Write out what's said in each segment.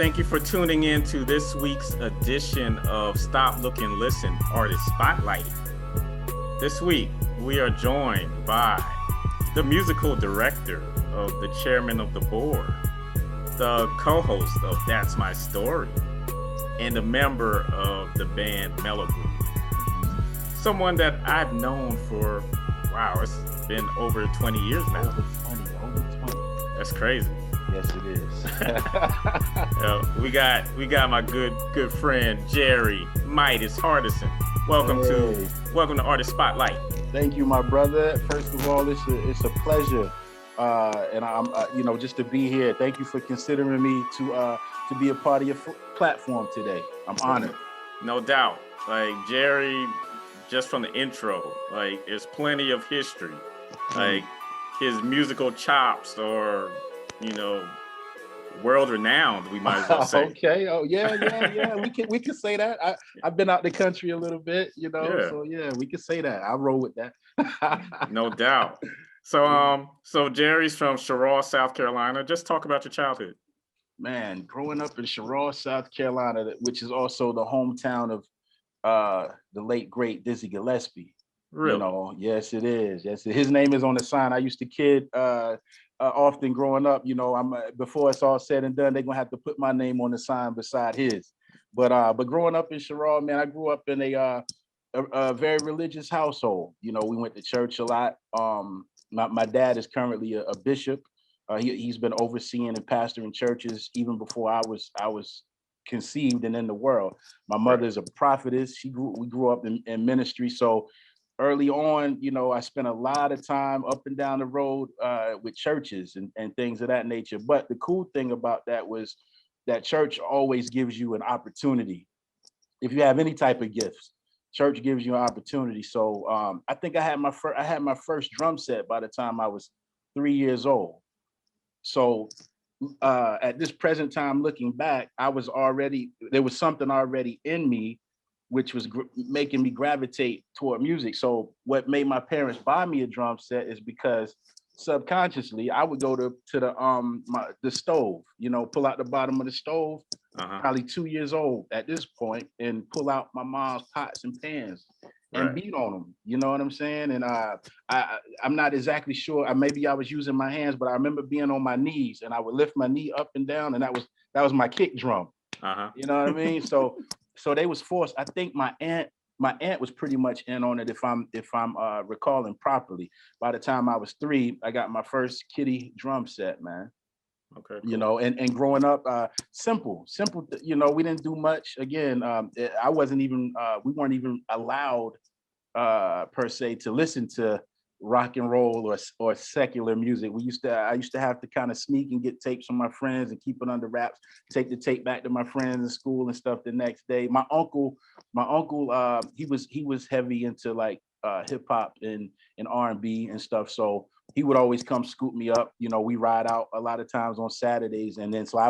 Thank you for tuning in to this week's edition of Stop, Look, and Listen Artist Spotlight. This week, we are joined by the musical director of the Chairmen of the Board, the co-host of That's My Story, and a member of the band Mellogroove. Someone that I've known for, it's been over 20 years now. Over 20. That's crazy. Yes, it is. We got my good friend Jerry Midas Hardison. Welcome to Artist Spotlight. Thank you, my brother. First of all, it's a pleasure, and I'm just to be here. Thank you for considering me to be a part of your platform today. I'm honored. No doubt. Like Jerry, just from the intro, like there's plenty of history. Like his musical chops are, world renowned, we might as well say. Okay. Oh yeah. We can say that. I've been out the country a little bit, So yeah, we can say that. I'll roll with that. No doubt. So Jerry's from Cheraw, South Carolina. Just talk about your childhood. Man, growing up in Cheraw, South Carolina, which is also the hometown of the late great Dizzy Gillespie. Really? Yes, it is. Yes, his name is on the sign. I used to kid often growing up. I'm before it's all said and done, they're gonna have to put my name on the sign beside his. But growing up in Cheraw, man, I grew up in a very religious household. We went to church a lot. My dad is currently a bishop. He's been overseeing and pastoring churches even before I was conceived and in the world. My mother is a prophetess. We grew up in ministry. So early on, I spent a lot of time up and down the road with churches and things of that nature. But the cool thing about that was that church always gives you an opportunity. If you have any type of gifts, church gives you an opportunity. So I think I had my first drum set by the time I was 3 years old. So at this present time, looking back, there was something already in me, which was making me gravitate toward music. So what made my parents buy me a drum set is because subconsciously I would go to the stove, pull out the bottom of the stove, probably 2 years old at this point, and pull out my mom's pots and pans and beat on them. You know what I'm saying? And I'm not exactly sure. Maybe I was using my hands, but I remember being on my knees and I would lift my knee up and down, and that was my kick drum. You know what I mean? So they was forced. I think my aunt was pretty much in on it, if I'm recalling properly. By the time I was 3, I got my first kiddie drum set, man. Okay. Cool. And growing up, simple. We didn't do much. Again, we weren't even allowed per se to listen to rock and roll or secular music. I used to have to kind of sneak and get tapes from my friends and keep it under wraps, take the tape back to my friends in school and stuff the next day. My uncle, he was heavy into like hip hop and R&B and stuff. So he would always come scoop me up. We ride out a lot of times on Saturdays. And then so I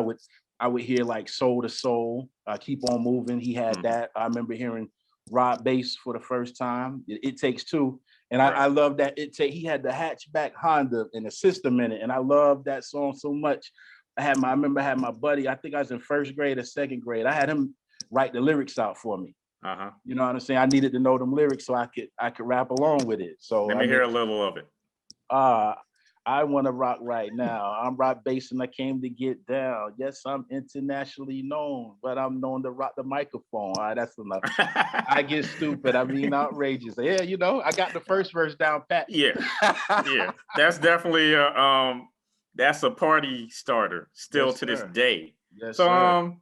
would hear like Soul to Soul, Keep On Moving. He had that. I remember hearing Rod Bass for the first time. It Takes Two. And I love that he had the hatchback Honda and the system in it. And I love that song so much. I remember I had my buddy, I think I was in first grade or second grade. I had him write the lyrics out for me. You know what I'm saying? I needed to know them lyrics so I could rap along with it. So let me hear a little of it. I want to rock right now. I'm Rock Bass and I came to get down. Yes, I'm internationally known, but I'm known to rock the microphone. All right, that's enough. I get stupid. I mean, outrageous. Yeah, I got the first verse down pat. Yeah. That's definitely that's a party starter still to this day. Yes, so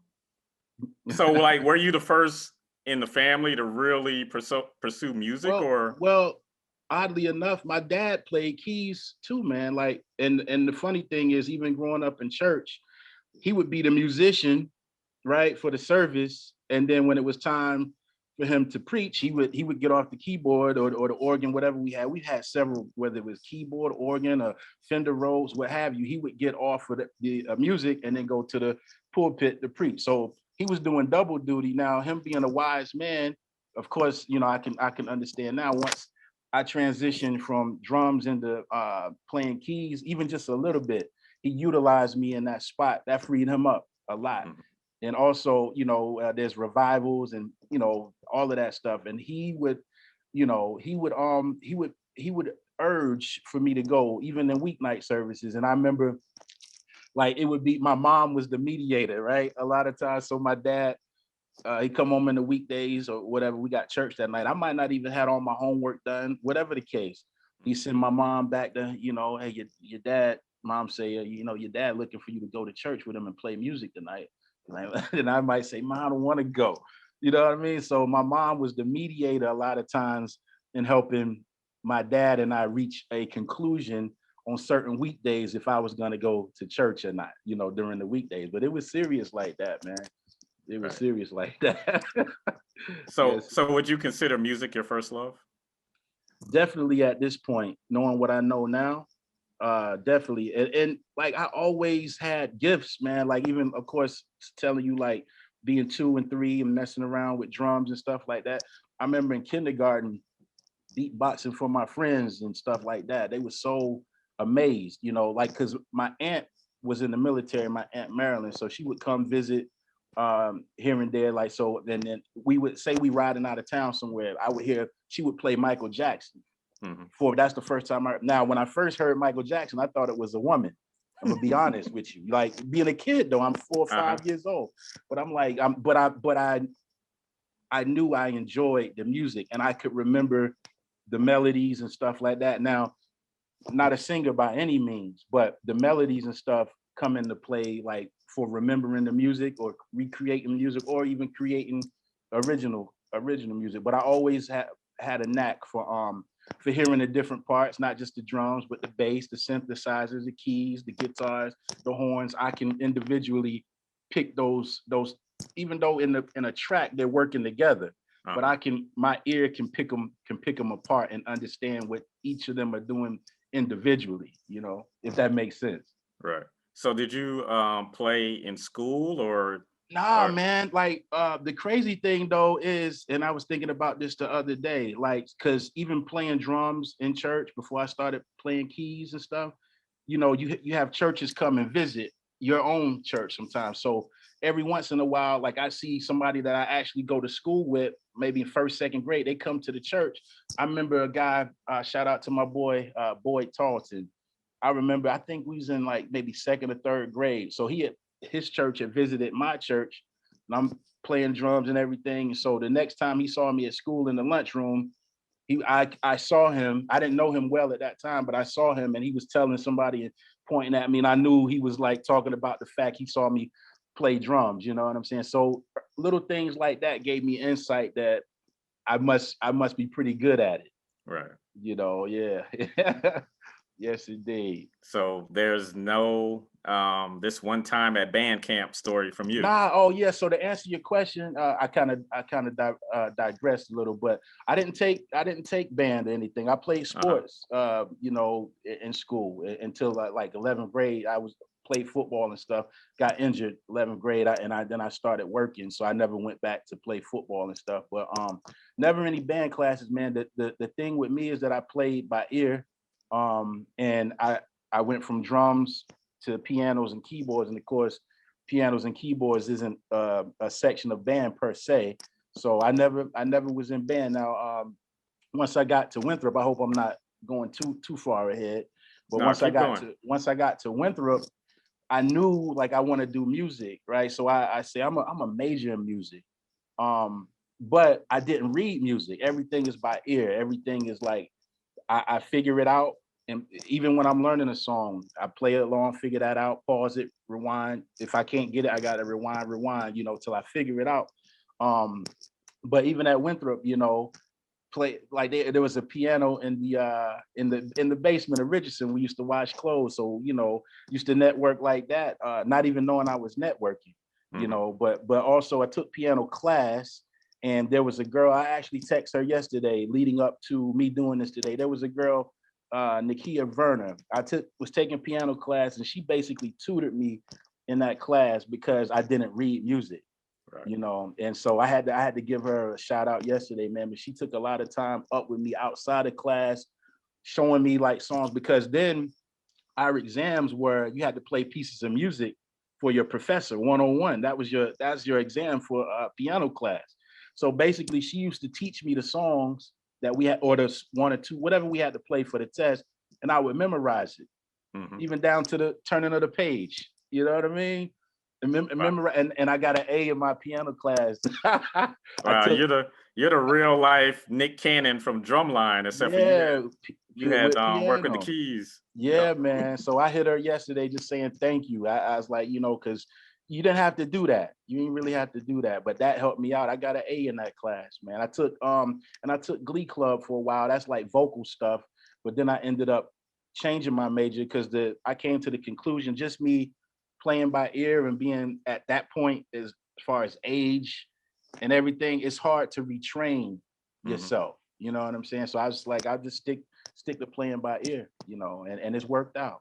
so like, were you the first in the family to really pursue music? Well, oddly enough, my dad played keys too, man. Like, and the funny thing is, even growing up in church, he would be the musician, right, for the service. And then when it was time for him to preach, he would get off the keyboard or the organ, whatever we had. We had several, whether it was keyboard, organ, or Fender Rhodes, what have you. He would get off of the music and then go to the pulpit to preach. So he was doing double duty. Now, him being a wise man, of course, I can understand now. Once I transitioned from drums into playing keys, even just a little bit, he utilized me in that spot. That freed him up a lot. and also, there's revivals and, all of that stuff. And he would, he would urge for me to go even in weeknight services. And I remember like it would be, my mom was the mediator, right? A lot of times. So my dad, he come home in the weekdays or whatever. We got church that night. I might not even had all my homework done, whatever the case. He sent my mom back to, hey, your dad, mom say, your dad looking for you to go to church with him and play music tonight. And I might say, Mom, I don't want to go. You know what I mean? So my mom was the mediator a lot of times in helping my dad and I reach a conclusion on certain weekdays if I was going to go to church or not, during the weekdays. But it was serious like that, man. It was serious like that. So, Yes. so would you consider music your first love? Definitely at this point, knowing what I know now, definitely. And like I always had gifts, man. Like even, of course, telling you like being 2 and 3 and messing around with drums and stuff like that. I remember in kindergarten, beatboxing for my friends and stuff like that. They were so amazed, like because my aunt was in the military, my Aunt Marilyn, so she would come visit here and there. Like so, then we would say we riding out of town somewhere. I would hear she would play Michael Jackson. That's the first time now when I first heard Michael Jackson, I thought it was a woman. I'm gonna be honest with you. Like being a kid though, I'm 4 or 5 years old. But I'm like, I knew I enjoyed the music and I could remember the melodies and stuff like that. Now, not a singer by any means, but the melodies and stuff come into play like for remembering the music or recreating music or even creating original music. But I always had a knack for hearing the different parts, not just the drums, but the bass, the synthesizers, the keys, the guitars, the horns. I can individually pick those, even though in a track they're working together. But my ear can pick them apart and understand what each of them are doing individually, if that makes sense. Right. So did you play in school or? Nah, man. Like the crazy thing though is, and I was thinking about this the other day, like, cause even playing drums in church before I started playing keys and stuff, you have churches come and visit your own church sometimes. So every once in a while, like I see somebody that I actually go to school with, maybe in first, second grade, they come to the church. I remember a guy, shout out to my boy, Boyd Tarleton. I remember, I think we was in like maybe second or third grade. So his church had visited my church and I'm playing drums and everything. And so the next time he saw me at school in the lunchroom, I saw him. I didn't know him well at that time, but I saw him and he was telling somebody and pointing at me. And I knew he was like talking about the fact he saw me play drums, you know what I'm saying? So little things like that gave me insight that I must be pretty good at it. Right. Yeah. Yes, indeed. So there's no this one time at band camp story from you. Nah. Oh yeah. So to answer your question, I kind of digressed a little, but I didn't take band or anything. I played sports, in school until like 11th grade. I played football and stuff. Got injured 11th grade, then I started working, so I never went back to play football and stuff. But never any band classes, man. The thing with me is that I played by ear. And I went from drums to pianos and keyboards, and of course, pianos and keyboards isn't a section of band per se. So I never was in band. Now, once I got to Winthrop, I hope I'm not going too far ahead. But once I got to Winthrop, I knew like I want to do music, right? So I say I'm a major in music, but I didn't read music. Everything is by ear. Everything is like I figure it out. And even when I'm learning a song, I play it along, figure that out, pause it, rewind. If I can't get it, I gotta rewind, till I figure it out. But even at Winthrop, play like there was a piano in the basement of Richardson. We used to wash clothes, so used to network like that, not even knowing I was networking, But also I took piano class. And there was a girl, I actually texted her yesterday leading up to me doing this today. There was a girl, Nakia Verner. Was taking piano class and she basically tutored me in that class because I didn't read music, right. And so I had to give her a shout out yesterday, man. But she took a lot of time up with me outside of class, showing me like songs, because then our exams were, you had to play pieces of music for your professor, 101. That's your exam for piano class. So basically, she used to teach me the songs that we had, or the one or two, whatever we had to play for the test, and I would memorize it, even down to the turning of the page. You know what I mean? And I got an A in my piano class. Wow, you're the real life Nick Cannon from Drumline, except for you had work with the keys. Yeah, man. So I hit her yesterday just saying thank you. I was like, because you didn't have to do that. You didn't really have to do that, but that helped me out. I got an A in that class, man. I took Glee Club for a while. That's like vocal stuff, but then I ended up changing my major because I came to the conclusion, just me playing by ear and being at that point as far as age and everything, it's hard to retrain yourself. You know what I'm saying? So I was like, I'll just stick to playing by ear, and it's worked out.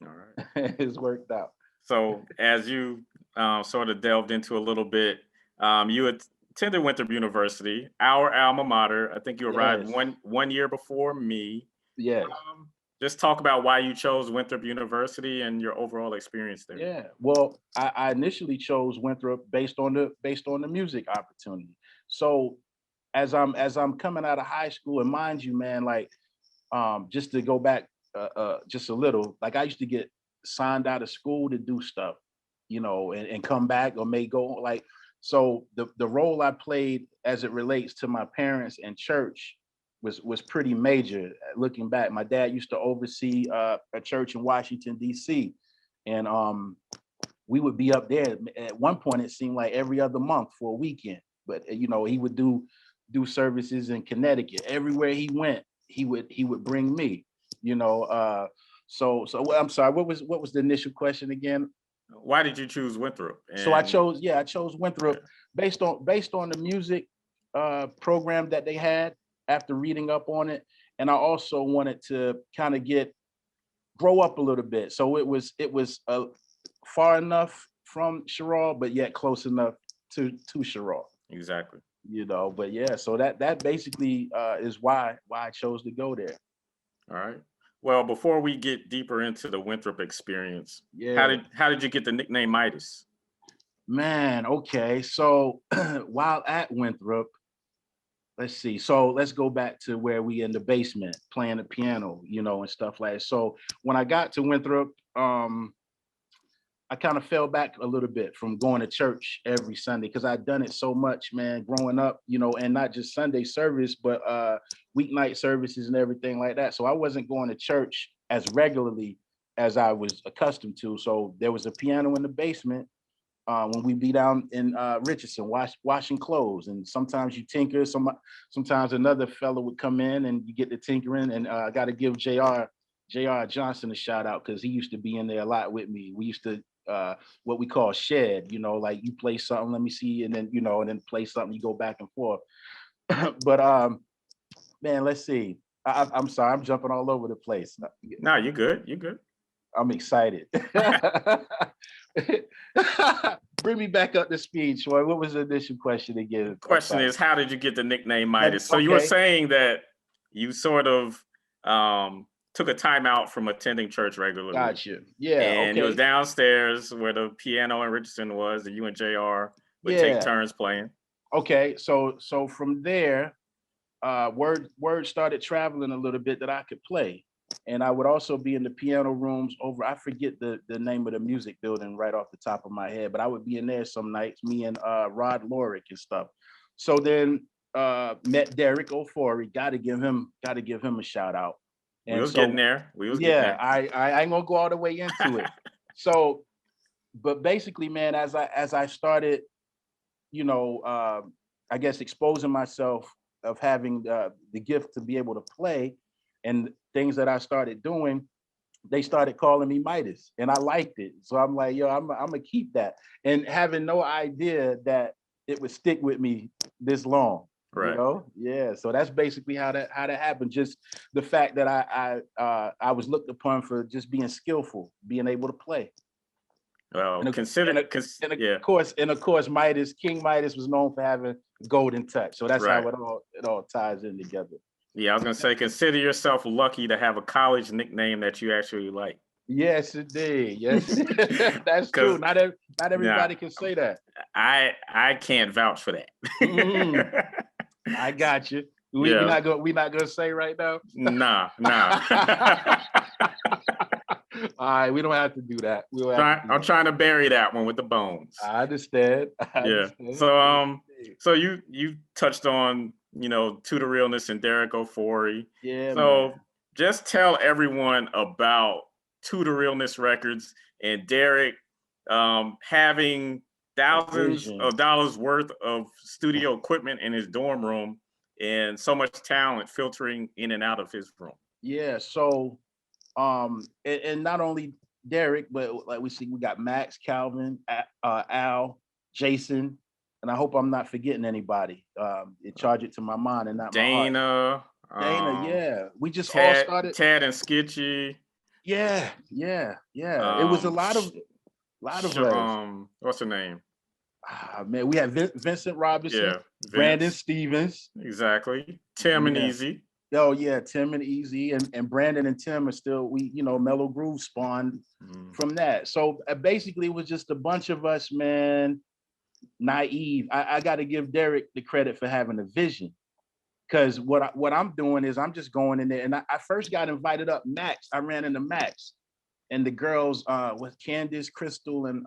All right. It's worked out. So as you sort of delved into a little bit, you attended Winthrop University, our alma mater. I think you arrived one year before me. Yes. Just talk about why you chose Winthrop University and your overall experience there. Yeah. Well, I initially chose Winthrop based on the music opportunity. So as I'm coming out of high school, and mind you, man, like just to go back just a little, like I used to get signed out of school to do stuff, and come back or may go like, so the role I played as it relates to my parents and church was pretty major. Looking back, my dad used to oversee a church in Washington, D.C. And we would be up there. At one point, it seemed like every other month for a weekend. But he would do services in Connecticut. Everywhere he went, he would bring me. So I'm sorry. What was the initial question again? Why did you choose Winthrop? So I chose Winthrop based on the music program that they had. After reading up on it, and I also wanted to kind of grow up a little bit. So it was far enough from Sherrall, but yet close enough to Sherrall. Exactly. But yeah, so that basically is why I chose to go there. All right. Well, before we get deeper into the Winthrop experience, how did you get the nickname Midas? Man, okay. So while at Winthrop, let's see. So let's go back to where we in the basement playing the piano, and stuff like that. So when I got to Winthrop, I kind of fell back a little bit from going to church every Sunday because I'd done it so much, man, growing up, and not just Sunday service, but weeknight services and everything like that. So I wasn't going to church as regularly as I was accustomed to. So there was a piano in the basement. When we be down in Richardson, washing clothes, and sometimes you tinker. Sometimes another fellow would come in, and you get the tinkering. And I got to give J.R. Johnson a shout out because he used to be in there a lot with me. We used to what we call shed. Like you play something, let me see, and then and then play something. You go back and forth. But man, let's see. I'm sorry, I'm jumping all over the place. No, you good. You good. I'm excited. Bring me back up to speed, Troy. What was the initial question again? The question is, how did you get the nickname Midas? So you were saying that you sort of took a time out from attending church regularly. Gotcha. Yeah. And it was downstairs where the piano in Richardson was, and you and JR would take turns playing. Okay. So from there, word started traveling a little bit that I could play. And I would also be in the piano rooms over, I forget the name of the music building right off the top of my head, but I would be in there some nights, me and Rod Lorick and stuff. So then met Derek O'Forey, gotta give him a shout out. And we was getting there. I ain't gonna go all the way into it. So, but basically, man, as I started, I guess exposing myself of having the gift to be able to play, and things that I started doing, they started calling me Midas, and I liked it. So I'm like, I'm gonna keep that, and having no idea that it would stick with me this long. Right. Yeah. So that's basically how that happened. Just the fact that I was looked upon for just being skillful, being able to play. Well, of course, King Midas was known for having golden touch. So that's how it all ties in together. Yeah, I was gonna say, consider yourself lucky to have a college nickname that you actually like. Yes, it did. Yes, that's true. Not everybody can say that. I can't vouch for that. I got you. We Yeah. not gonna say right now. Nah. All right, we don't have to do that. I'm trying to bury that one with the bones. I understand. Yeah. So you touched on, To the Realness and Derek Ofori. Yeah. So man. just tell everyone about To the Realness Records and Derek having thousands of dollars worth of studio equipment in his dorm room and so much talent filtering in and out of his room. Yeah. So, and not only Derek, but like we got Max, Calvin, Al, Jason, and I hope I'm not forgetting anybody. Charge it to my mind and not Dana, my heart. Dana, yeah. We just Ted, all started. Ted and Skitchy. Yeah. It was a lot of us. What's her name? Man, we had Vincent Robinson, yeah, Brandon Stevens. Exactly. Tim and Easy. Oh yeah, Tim and Easy, and Brandon and Tim are still, Mellogroove spawned from that. So basically it was just a bunch of us, man, naive. I got to give Derek the credit for having a vision, because what I'm doing is I'm just going in there, and I first got invited up. Max, I ran into Max, and the girls with Candace, Crystal, and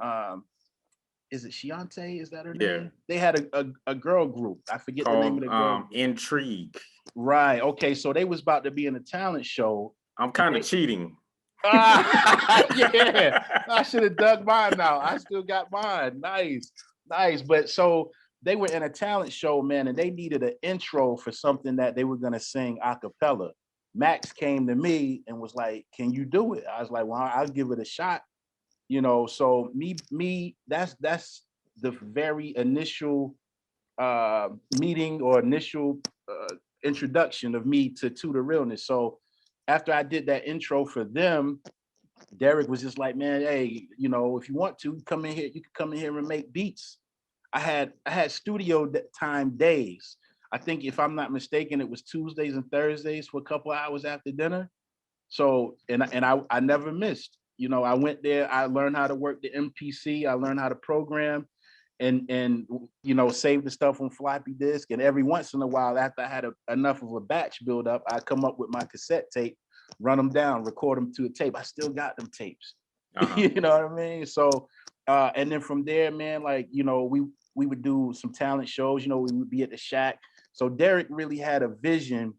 is it Shiante? Is that her name? Yeah. They had a girl group. I forget the name of the girl group. Intrigue. Right. Okay. So they was about to be in a talent show. I'm kind of cheating. Yeah. I should have dug mine out. I still got mine. Nice. But so they were in a talent show, man, and they needed an intro for something that they were going to sing a cappella. Max came to me and was like, "Can you do it?" I was like, "Well, I'll give it a shot." So me, that's the very initial meeting or initial introduction of me to the Realness. So after I did that intro for them, Derek was just like, "Man, hey, if you want to come in here, you can come in here and make beats." I had studio time days. I think, if I'm not mistaken, it was Tuesdays and Thursdays for a couple of hours after dinner. So and I never missed. I went there. I learned how to work the MPC. I learned how to program, and save the stuff on floppy disk. And every once in a while, after I had enough of a batch build up, I come up with my cassette tape, run them down, record them to a tape. I still got them tapes. You know what I mean? So, and then from there, man, like, we would do some talent shows. We would be at the Shack. So Derek really had a vision.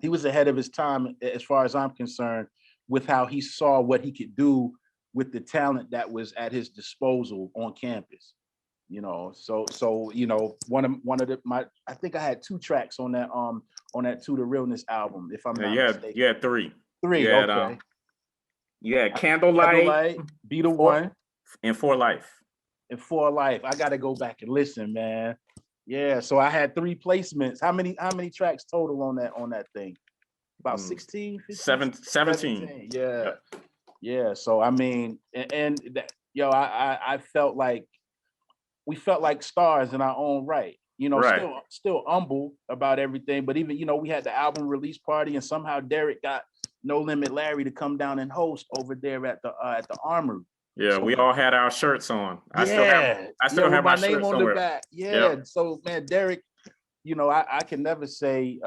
He was ahead of his time, as far as I'm concerned, with how he saw what he could do with the talent that was at his disposal on campus. So one of I think I had 2 tracks on that To the Realness album, if I'm not mistaken. You had 3. Okay. You had Candlelight, Be the One, and For Life. I got to go back and listen, man. Yeah, so I had 3 placements. How many tracks total on that thing? About 16, 15? 17. Yeah. So I mean, and that, I felt like we felt like stars in our own right. Right. Still humble about everything. But even, we had the album release party, and somehow Derek got No Limit Larry to come down and host over there at the Armory. Yeah, so we all had our shirts on. I still have my name on the back. Yeah. Yep. So man, Derek, I can never say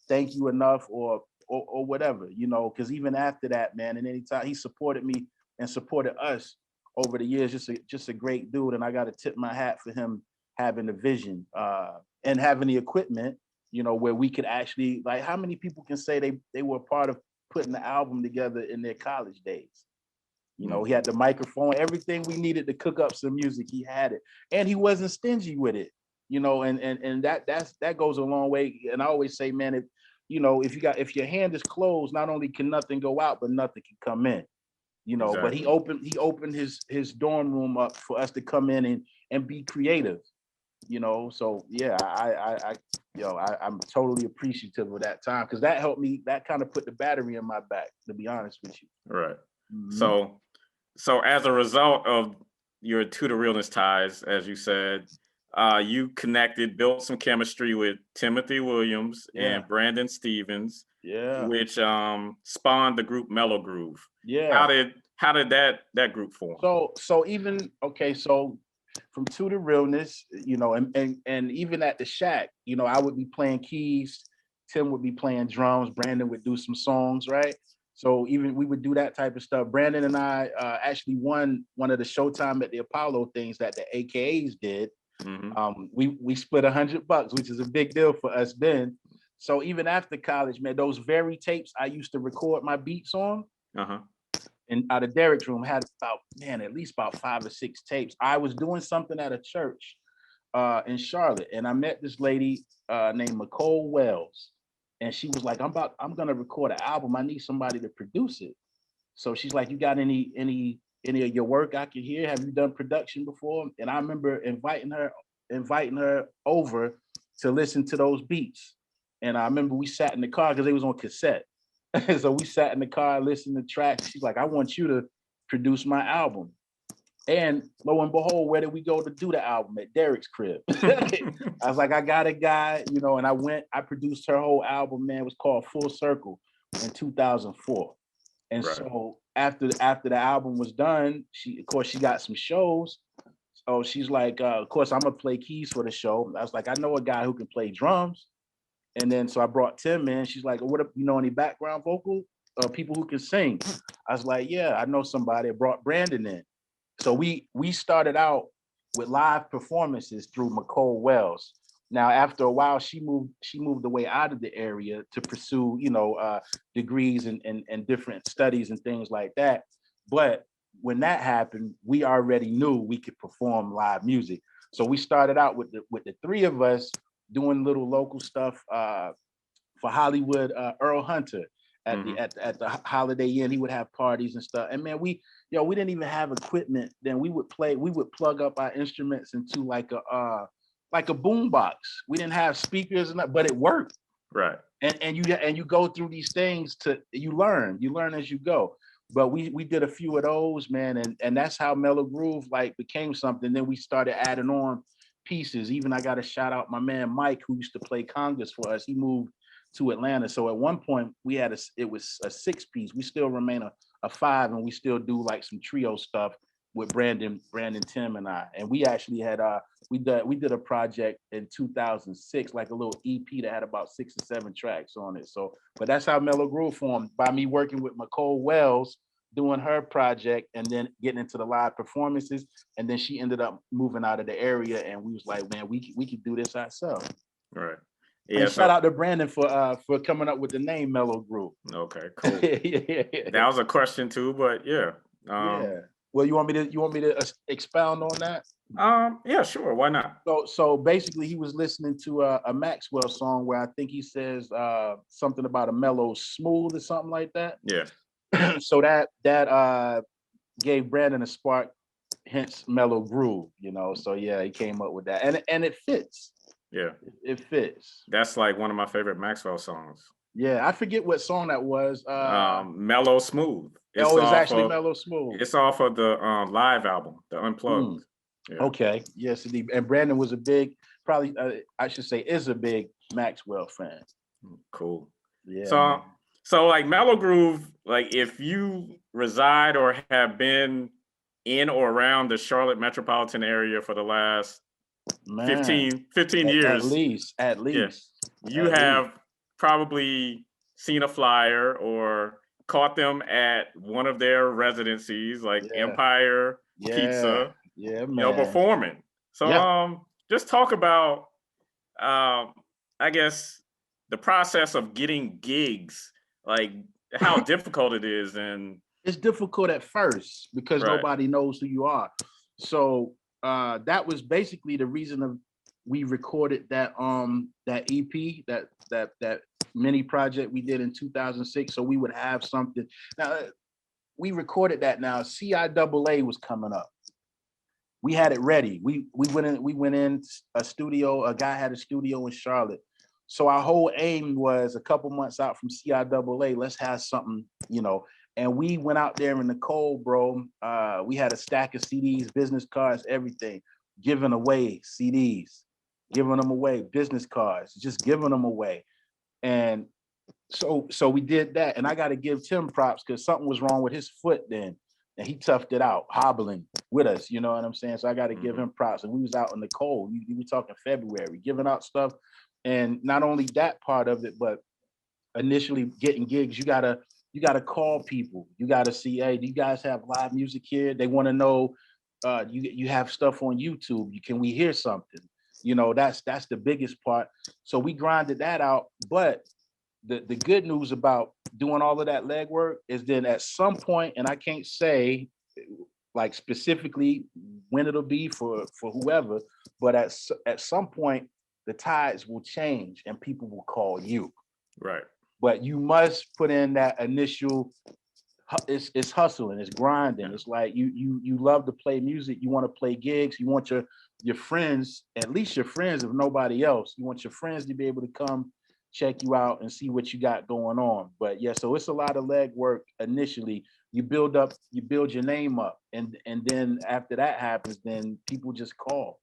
thank you enough or whatever, because even after that, man, and anytime he supported me and supported us over the years, just a great dude. And I got to tip my hat for him having the vision and having the equipment, where we could actually, like, how many people can say they were a part of putting the album together in their college days? He had the microphone, everything we needed to cook up some music. He had it, and he wasn't stingy with it. And that goes a long way. And I always say, man, if your hand is closed, not only can nothing go out, but nothing can come in. Exactly. But he opened his dorm room up for us to come in and be creative. So yeah, I'm totally appreciative of that time, because that helped me. That kind of put the battery in my back, to be honest with you. Right. Mm-hmm. So as a result of your To the Realness ties, as you said, you built some chemistry with Timothy Williams and Brandon Stevens, which spawned the group Mellogroove. Yeah. how did that group form? So even okay, so from To the Realness, you know, and even at the Shack, you know, I would be playing keys, Tim would be playing drums, Brandon would do some songs, right? So even we would do that type of stuff. Brandon and I actually won one of the Showtime at the Apollo things that the AKAs did. Mm-hmm. We split $100, which is a big deal for us then. So even after college, man, those very tapes I used to record my beats on, and out of Derek's room had about, man, at least about 5 or 6 tapes. I was doing something at a church in Charlotte, and I met this lady named Nicole Wells, and she was like, I'm gonna record an album. I need somebody to produce it. So she's like, you got any of your work I can hear? Have you done production before? And I remember inviting her over to listen to those beats. And I remember we sat in the car because it was on cassette. So we sat in the car, listening to tracks. She's like, I want you to produce my album. And lo and behold, where did we go to do the album? At Derek's crib. I was like, I got a guy, you know, and I produced her whole album, man. It was called Full Circle in 2004. And so after the album was done, she got some shows. So she's like, of course, I'm gonna play keys for the show. I was like, I know a guy who can play drums. And then so I brought Tim in. She's like, what, you know, any background vocal people who can sing? I was like, yeah, I know somebody. I brought Brandon in. So we started out with live performances through Nicole Wells. Now, after a while, she moved away out of the area to pursue, you know, degrees and different studies and things like that. But when that happened, we already knew we could perform live music. So we started out with the 3 of us doing little local stuff for Hollywood. Earl Hunter at the Holiday Inn, he would have parties and stuff. And man, we didn't even have equipment. Then we would plug up our instruments into like a boom box. We didn't have speakers, but it worked. Right. And you go through these things you learn as you go. But we did a few of those, man, and that's how Mellogroove like became something. Then we started adding on pieces. Even I got to shout out my man Mike, who used to play congas for us. He moved to Atlanta. So at one point we had it was a 6-piece. We still remain a 5, and we still do like some trio stuff with Brandon, Tim, and I. And we actually had we did a project in 2006, like a little EP that had about 6 or 7 tracks on it. So, but that's how Mellogroove formed, by me working with Nicole Wells, doing her project, and then getting into the live performances. And then she ended up moving out of the area, and we was like, man, we could do this ourselves. Right. Yeah. And shout out to Brandon for coming up with the name Mellogroove. Okay, cool. That was a question too, but yeah. Yeah. Well, you want me to expound on that? Yeah, sure. Why not? So basically, he was listening to a Maxwell song where I think he says something about a mellow smooth or something like that. Yeah. So that gave Brandon a spark, hence Mellogroove. You know. So yeah, he came up with that, and it fits. Yeah. It fits. That's like one of my favorite Maxwell songs. Yeah, I forget what song that was. Mellow Smooth. It's actually Mellow Smooth. It's off of the live album, the Unplugged. Yeah. Okay. Yes, indeed. And Brandon was a big, probably I should say, is a big Maxwell fan. Cool. Yeah. So like Mellogroove, like if you reside or have been in or around the Charlotte metropolitan area for the last 15 years. At least. Yeah, you have probably seen a flyer or caught them at one of their residencies, like Empire Pizza, man. You know, performing. So just talk about I guess the process of getting gigs, like how difficult it is. And it's difficult at first because nobody knows who you are. So that was basically the reason of we recorded that EP, that mini project we did in 2006, so we would have something. Now we recorded that. Now CIAA was coming up. We had it ready. We went in a studio. A guy had a studio in Charlotte. So our whole aim was a couple months out from CIAA, let's have something, you know. And we went out there in the cold, bro. We had a stack of CDs, business cards, everything, giving away CDs, giving them away, business cards, just giving them away. And so we did that. And I got to give Tim props because something was wrong with his foot then. and he toughed it out, hobbling with us. You know what I'm saying? So I got to give him props. And we was out in the cold. We were talking February, giving out stuff, and not only that part of it, but initially getting gigs. You gotta call people. You gotta see, hey, do you guys have live music here? They want to know. You have stuff on YouTube. Can we hear something? You know, that's the biggest part. So we grinded that out. But the good news about doing all of that legwork is then at some point, and I can't say like specifically when it'll be for whoever, but at some point the tides will change and people will call you. Right. But you must put in that initial. It's hustling, it's grinding. It's like you love to play music, you want to play gigs, you want your friends, at least your friends, if nobody else, you want your friends to be able to come check you out and see what you got going on. But yeah, so it's a lot of leg work initially. You build your name up, and then after that happens, then people just call.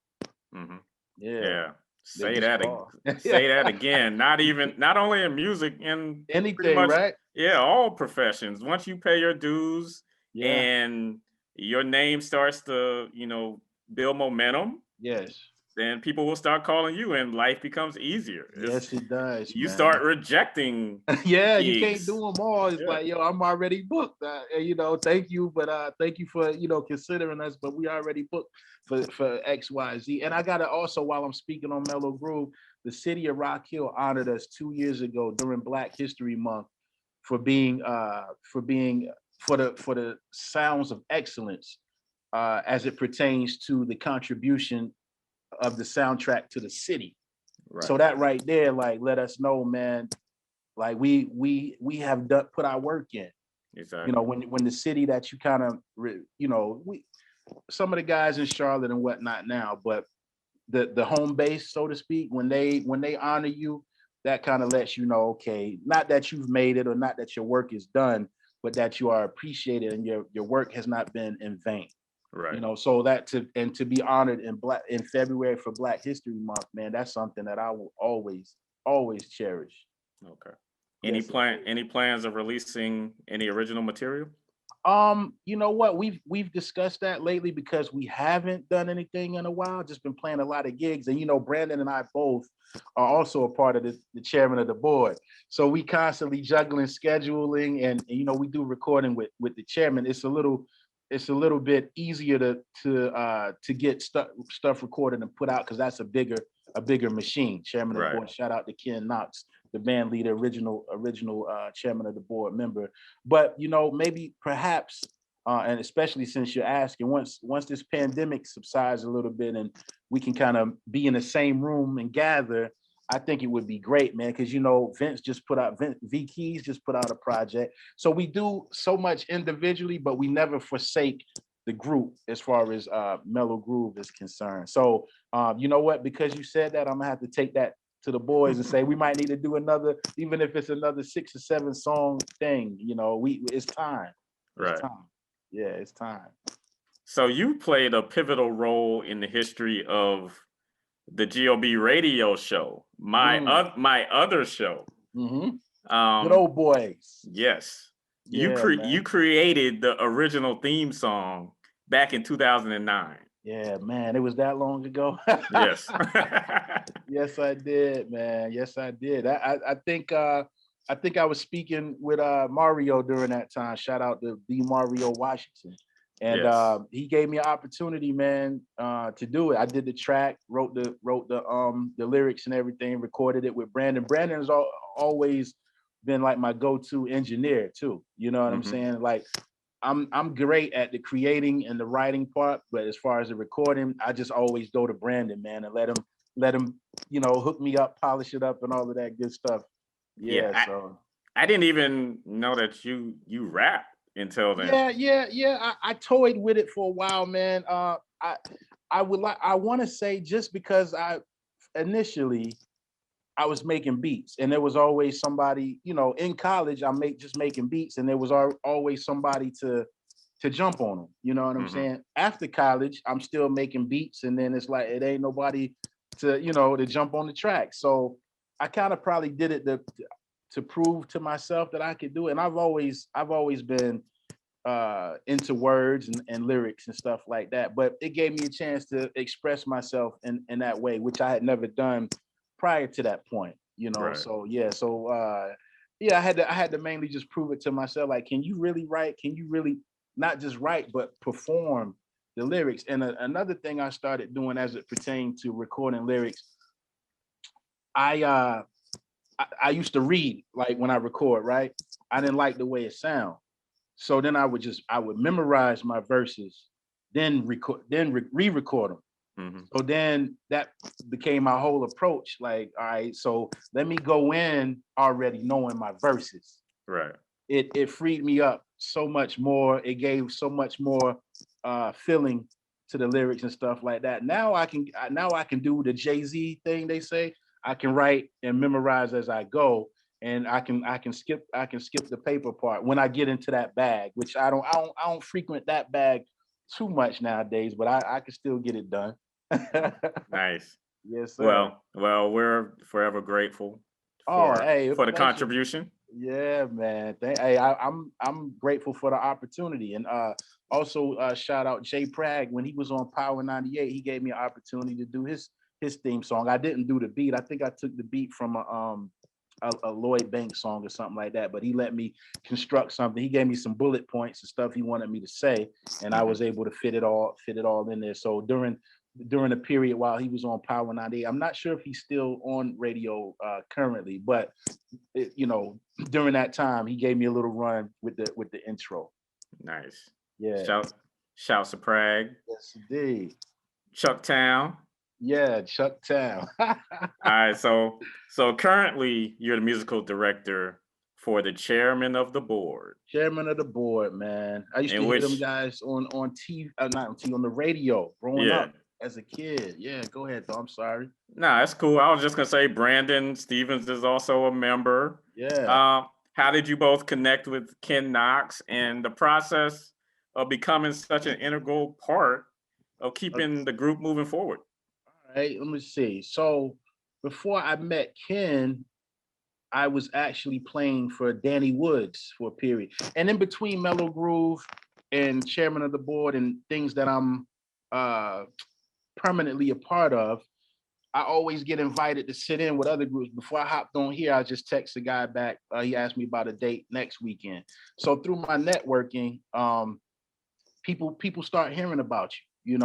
Yeah. Say that again. Not only in music, in anything, much, right? Yeah, all professions. Once you pay your dues and your name starts to, build momentum. Yes. Then people will start calling you and life becomes easier. Yes, it does. You start rejecting. Yeah, gigs. You can't do them all. It's like, yo, I'm already booked. Thank you, but thank you for considering us. But we already booked for X, Y, Z. And I gotta also, while I'm speaking on Mellogroove, the city of Rock Hill honored us 2 years ago during Black History Month for the sounds of excellence as it pertains to the contribution of the soundtrack to the city. Right. So that right there, like, let us know, man, like we have put our work in. Exactly. When the city that you kind of, we, some of the guys in Charlotte and whatnot now, but the home base, so to speak, when they honor you, that kind of lets you know, okay, not that you've made it or not that your work is done, but that you are appreciated and your work has not been in vain. Right. So that to be honored in February for Black History Month, man, that's something that I will always cherish. Okay. Any plans of releasing any original material? You know what? We've discussed that lately because we haven't done anything in a while. Just been playing a lot of gigs, and Brandon and I both are also a part of the chairman of the board. So we constantly juggling scheduling, and we do recording with the chairman. It's a little bit easier to get stuff recorded and put out because that's a bigger machine. Chairman of the board. Shout out to Ken Knox, the band leader, original chairman of the board member. But maybe perhaps, and especially since you're asking, once this pandemic subsides a little bit and we can kind of be in the same room and gather, I think it would be great, man, because V Keys just put out a project. So we do so much individually, but we never forsake the group as far as Mellogroove is concerned. So you know what? Because you said that, I'm gonna have to take that to the boys and say we might need to do another, even if it's another 6 or 7 song thing. It's time. It's time. Yeah, it's time. So you played a pivotal role in the history of the GOB radio show, my other show. Good old boys. Yes. Yeah, you created the original theme song back in 2009. Yeah, man, it was that long ago. Yes. Yes, I did, man. Yes, I did. I think I was speaking with Mario during that time. Shout out to the Mario Washington. And he gave me an opportunity, man, to do it. I did the track, wrote the lyrics and everything, recorded it with Brandon. Brandon has always been like my go-to engineer too. You know what I'm saying? Like I'm great at the creating and the writing part, but as far as the recording, I just always go to Brandon, man, and let him hook me up, polish it up, and all of that good stuff. Yeah. So I didn't even know that you rap until then. Yeah. I toyed with it for a while, man. I want to say just because initially I was making beats, and there was always somebody, in college, just making beats, and there was always somebody to jump on them. You know what I'm saying? After college, I'm still making beats, and then it's like it ain't nobody to jump on the track. So I kind of probably did it to prove to myself that I could do it. And I've always been into words and lyrics and stuff like that. But it gave me a chance to express myself in that way, which I had never done prior to that point, you know. Right. So yeah, yeah, I had to mainly just prove it to myself. Like, can you really write? Can you really not just write, but perform the lyrics? And another thing I started doing as it pertained to recording lyrics, I used to read, like when I record, right? I didn't like the way it sound. So then I would memorize my verses, then re-record them. Mm-hmm. So then that became my whole approach. Like, all right, so let me go in already knowing my verses. Right. It freed me up so much more. It gave so much more feeling to the lyrics and stuff like that. Now I can do the Jay-Z thing they say. I can write and memorize as I go, and I can skip the paper part when I get into that bag, which I don't frequent that bag too much nowadays, but I can still get it done. Nice. Yes, sir. Well, we're forever grateful Oh, hey, for the pleasure. contribution. Yeah, man. I'm grateful for the opportunity, and also shout out Jay Prag when he was on Power 98. He gave me an opportunity to do his theme song. I didn't do the beat. I think I took the beat from a Lloyd Banks song or something like that. But he let me construct something. He gave me some bullet points and stuff he wanted me to say, and I was able to fit it all in there. So during the period while he was on Power 98, I'm not sure if he's still on radio currently, but during that time he gave me a little run with the intro. Nice. Yeah. Shouts to Prague. Yes, indeed. Chucktown. Yeah, Chucktown. All right, so currently you're the musical director for the chairman of the board. Chairman of the board, man. I used to hear them guys on TV, not on TV, on the radio growing up as a kid. Yeah, go ahead, though. I'm sorry. Nah, that's cool. I was just gonna say Brandon Stevens is also a member. Yeah. How did you both connect with Ken Knox and the process of becoming such an integral part of keeping the group moving forward? All right, let me see. So before I met Ken, I was actually playing for Danny Woods for a period. And in between Mellogroove and chairman of the board and things that I'm permanently a part of, I always get invited to sit in with other groups. Before I hopped on here, I just text the guy back. He asked me about a date next weekend. So through my networking, people start hearing about you,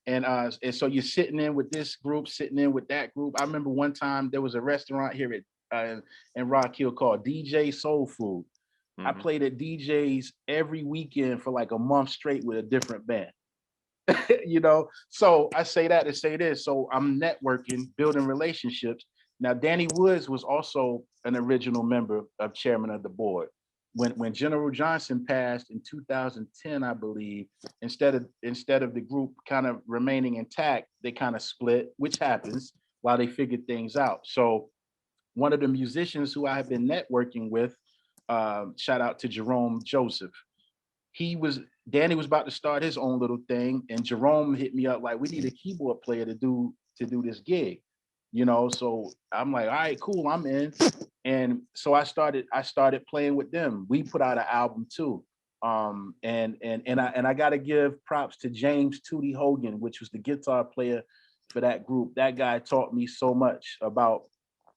and so you're sitting in with this group, sitting in with that group. I remember one time there was a restaurant here in Rock Hill called DJ Soul Food. I played at DJs every weekend for like a month straight with a different band. So I say that to say this. So I'm networking, building relationships. Now, Danny Woods was also an original member of chairman of the board. When General Johnson passed in 2010, I believe, instead of the group kind of remaining intact, they kind of split, which happens while they figured things out. So one of the musicians who I have been networking with, shout out to Jerome Joseph. Danny was about to start his own little thing, and Jerome hit me up like, we need a keyboard player to do this gig, So I'm like, all right, cool, I'm in. And so I started playing with them. We put out an album too. And I gotta give props to James Tootie Hogan, which was the guitar player for that group. That guy taught me so much about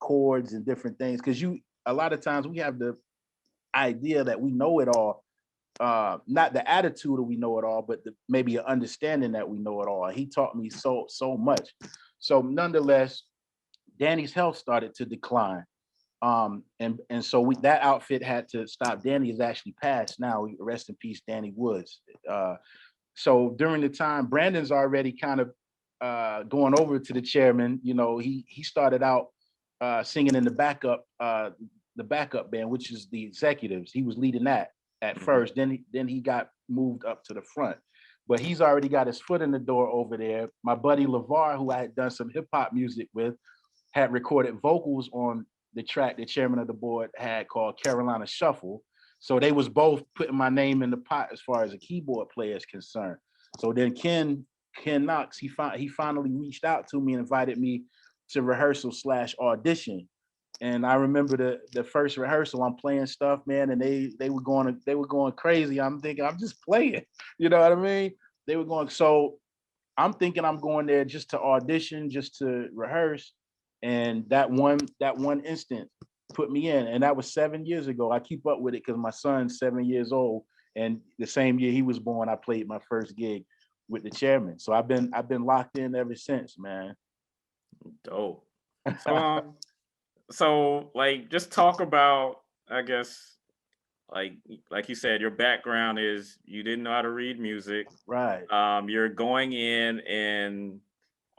chords and different things. Cause a lot of times we have the idea that we know it all. Not the attitude that we know it all, but maybe an understanding that we know it all. He taught me so much. So nonetheless, Danny's health started to decline. And so that outfit had to stop. Danny is actually passed now. Rest in peace, Danny Woods. So during the time, Brandon's already kind of going over to the chairman. He started out singing in the backup band, which is the Executives. He was leading that at first. Then he got moved up to the front. But he's already got his foot in the door over there. My buddy LeVar, who I had done some hip hop music with, had recorded vocals on the track the chairman of the board had called Carolina Shuffle. So they was both putting my name in the pot as far as a keyboard player is concerned. So then Ken Knox, he finally reached out to me and invited me to rehearsal / audition And I remember the first rehearsal, I'm playing stuff, man, and they were going crazy. I'm thinking I'm just playing, you know what I mean? They were going, so I'm thinking I'm going there just to audition, just to rehearse. And that one instant put me in. And that was 7 years ago. I keep up with it because my son's 7 years old. And the same year he was born, I played my first gig with the Chairmen. So I've been locked in ever since, man. Dope. So so like just talk about, I guess, like you said, your background is you didn't know how to read music. Right. You're going in and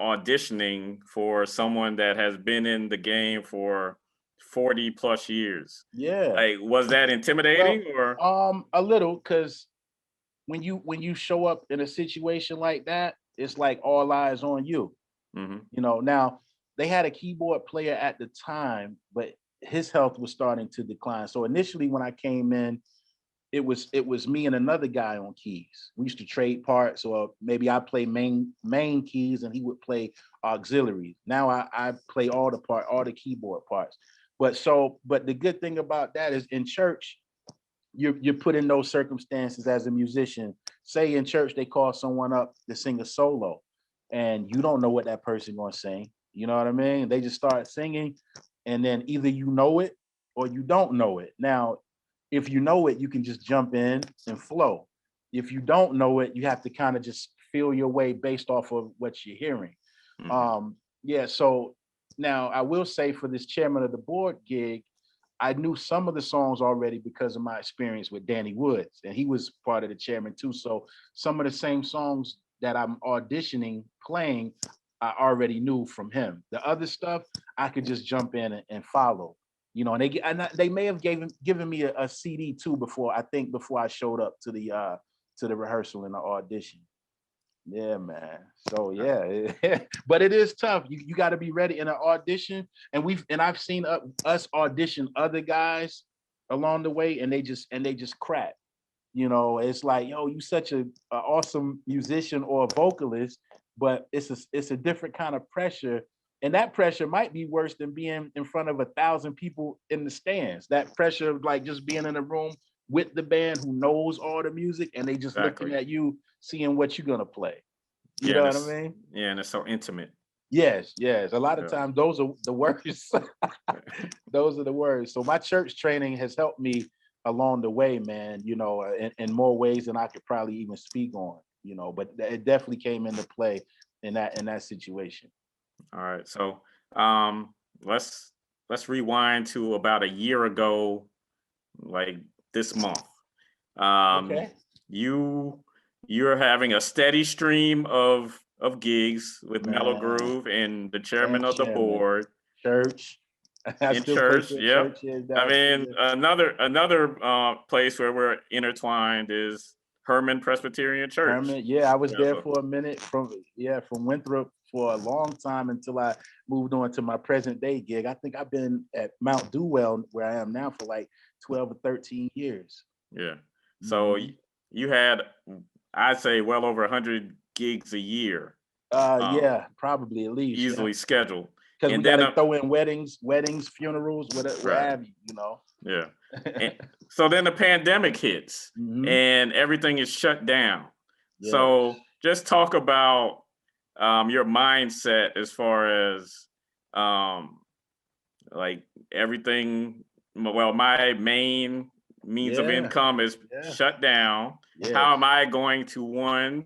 auditioning for someone that has been in the game for 40 plus years. Yeah. Like, was that Well, intimidating or? a little, because when you show up in a situation like that, it's like all eyes on you. Mhm. Now they had a keyboard player at the time, but his health was starting to decline. So initially when I came in, it was me and another guy on keys. We used to trade parts, or maybe I play main keys and he would play auxiliaries. Now I play all the keyboard parts. But the good thing about that is in church, you're put in those circumstances as a musician. Say in church they call someone up to sing a solo, and you don't know what that person gonna sing. You know what I mean? They just start singing, and then either you know it or you don't know it. Now, if you know it, you can just jump in and flow. If you don't know it, you have to kind of just feel your way based off of what you're hearing. Mhm. Yeah. So now I will say for this chairman of the board gig, I knew some of the songs already because of my experience with Danny Woods, and he was part of the Chairmen too. So some of the same songs that I'm auditioning playing, I already knew from him. The other stuff, I could just jump in and follow. They may have given me a CD too before I showed up to the rehearsal and the audition. Yeah, man. So yeah, but it is tough. You got to be ready in an audition, and I've seen us audition other guys along the way, and they just crack. It's like, yo, you such a awesome musician or a vocalist, but it's a different kind of pressure, and that pressure might be worse than being in front of 1,000 people in the stands. That pressure of like just being in a room with the band who knows all the music, and they just looking Exactly. at you, seeing what you're gonna play. You Yeah, know and what I it's mean? yeah, and it's so intimate. Yes, yes. A lot of Yeah. times those are the worst. Those are the words. So my church training has helped me along the way, man, in more ways than I could probably even speak on, but it definitely came into play in that situation. All right. So um let's let's rewind to about a year ago, like this month. Um Okay. you you're having a steady stream of gigs with Man, Mellogroove and the chairman and of the chairman. board Church. I in still play church. for Yep. churches I mean, downstairs. another place where we're intertwined is Herman Presbyterian Church. Herman, yeah, I was Yeah, there so for a minute from Winthrop for a long time until I moved on to my present day gig. I think I've been at Mount Dewell where I am now for like 12 or 13 years. yeah. So Mhm. you had, I'd say, well over 100 gigs a year, um, Yeah, probably at least, yeah. easily scheduled. Because we And got then, to throw in weddings, funerals, what right, have you. yeah. And so then the pandemic hits Hmm. and everything is shut down. Yes. So just talk about your mindset as far as um, like everything. Well, my main means of Yeah. income is Yeah. shut down. How am Yes. I going to, one,